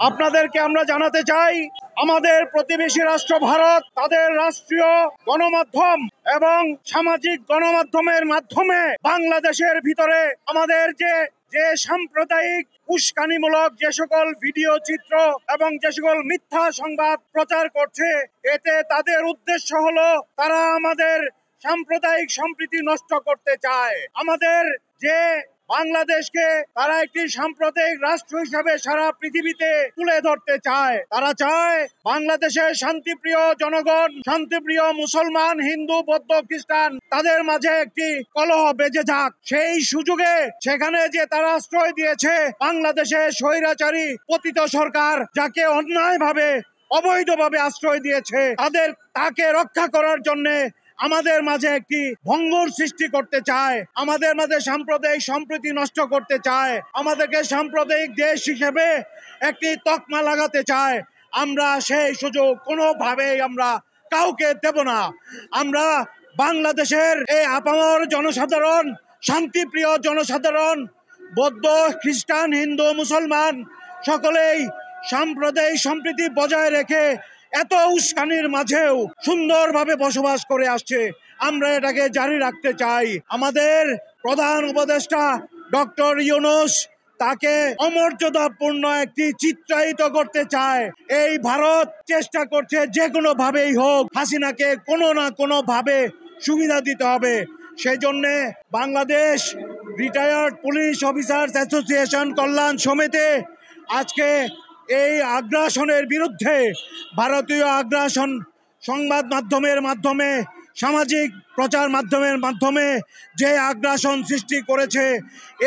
আপনাদেরকে আমরা জানাতে চাই, আমাদের প্রতিবেশী রাষ্ট্র ভারত তাদের রাষ্ট্রীয় গণমাধ্যম এবং সামাজিক গণমাধ্যমের মাধ্যমে বাংলাদেশের ভিতরে আমাদের যে যে সাম্প্রদায়িক উস্কানিমূলক যে সকল ভিডিও চিত্র এবং যে সকল মিথ্যা সংবাদ প্রচার করছে, এতে তাদের উদ্দেশ্য হলো তারা আমাদের সাম্প্রদায়িক সম্প্রীতি নষ্ট করতে চায়। আমাদের যে বাংলাদেশকে তারা একটি সাম্প্রদায়িক রাষ্ট্র হিসাবে সারা পৃথিবীতে তুলে ধরতে চায়। তারা চায় বাংলাদেশের শান্তিপ্রিয় জনগণ, শান্তিপ্রিয় মুসলমান, হিন্দু, বৌদ্ধ, খ্রিস্টান তাদের মাঝে একটি কলহ বেজে যাক। সেই সুযোগে সেখানে যে তারা আশ্রয় দিয়েছে বাংলাদেশের স্বৈরাচারী পতিত সরকার, যাকে অন্যায়ভাবে অবৈধভাবে আশ্রয় দিয়েছে, তাকে রক্ষা করার জন্য আমাদের মাঝে একটি ভঙ্গুর সৃষ্টি করতে চায়, আমাদের মাঝে সাম্প্রদায়িক সম্প্রীতি নষ্ট করতে চায়, আমাদেরকে সাম্প্রদায়িক দেশ হিসেবে একটি তকমা লাগাতে চায়। আমরা সেই সুযোগ কোনোভাবেই আমরা কাউকে দেব না। আমরা বাংলাদেশের এই আপামর জনসাধারণ, শান্তিপ্রিয় জনসাধারণ, বৌদ্ধ, খ্রিস্টান, হিন্দু, মুসলমান সকলেই সাম্প্রদায়িক সম্প্রীতি বজায় রেখে এত উস্কানির মাঝেও সুন্দরভাবে বসবাস করে আসছে। আমরা এটাকে জারি রাখতে চাই। আমাদের প্রধান উপদেষ্টা ডক্টর ইউনূস তাকে অমর্যাদাপূর্ণ একটি চিত্রায়িত করতে চায়। এই ভারত চেষ্টা করছে যে কোনো ভাবেই হোক হাসিনাকে কোনো না কোনো ভাবে সুবিধা দিতে হবে। সেই জন্যে Bangladesh retired police officers association কল্যাণ সমিতি আজকে এই আগ্রাসনের বিরুদ্ধে, ভারতীয় আগ্রাসন সংবাদ মাধ্যমের মাধ্যমে, সামাজিক প্রচার মাধ্যমের মাধ্যমে যে আগ্রাসন সৃষ্টি করেছে,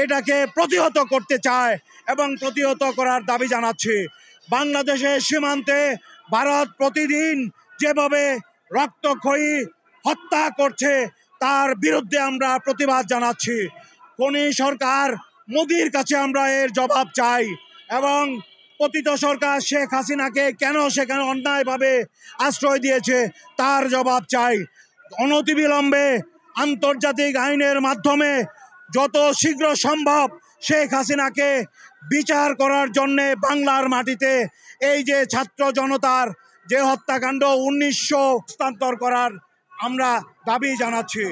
এটাকে প্রতিহত করতে চায় এবং প্রতিহত করার দাবি জানাচ্ছি। বাংলাদেশের সীমান্তে ভারত প্রতিদিন যেভাবে রক্তক্ষয়ী হত্যা করছে তার বিরুদ্ধে আমরা প্রতিবাদ জানাচ্ছি। খনি সরকার মোদির কাছে আমরা এর জবাব চাই এবং পতিত সরকার শেখ হাসিনাকে কেন সেখানে অন্যায়ভাবে আশ্রয় দিয়েছে তার জবাব চাই। অনতিবিলম্বে আন্তর্জাতিক আইনের মাধ্যমে যত শীঘ্র সম্ভব শেখ হাসিনাকে বিচার করার জন্যে বাংলার মাটিতে এই যে ছাত্র জনতার যে হত্যাকাণ্ড 1900 হস্তান্তর করার আমরা দাবি জানাচ্ছি।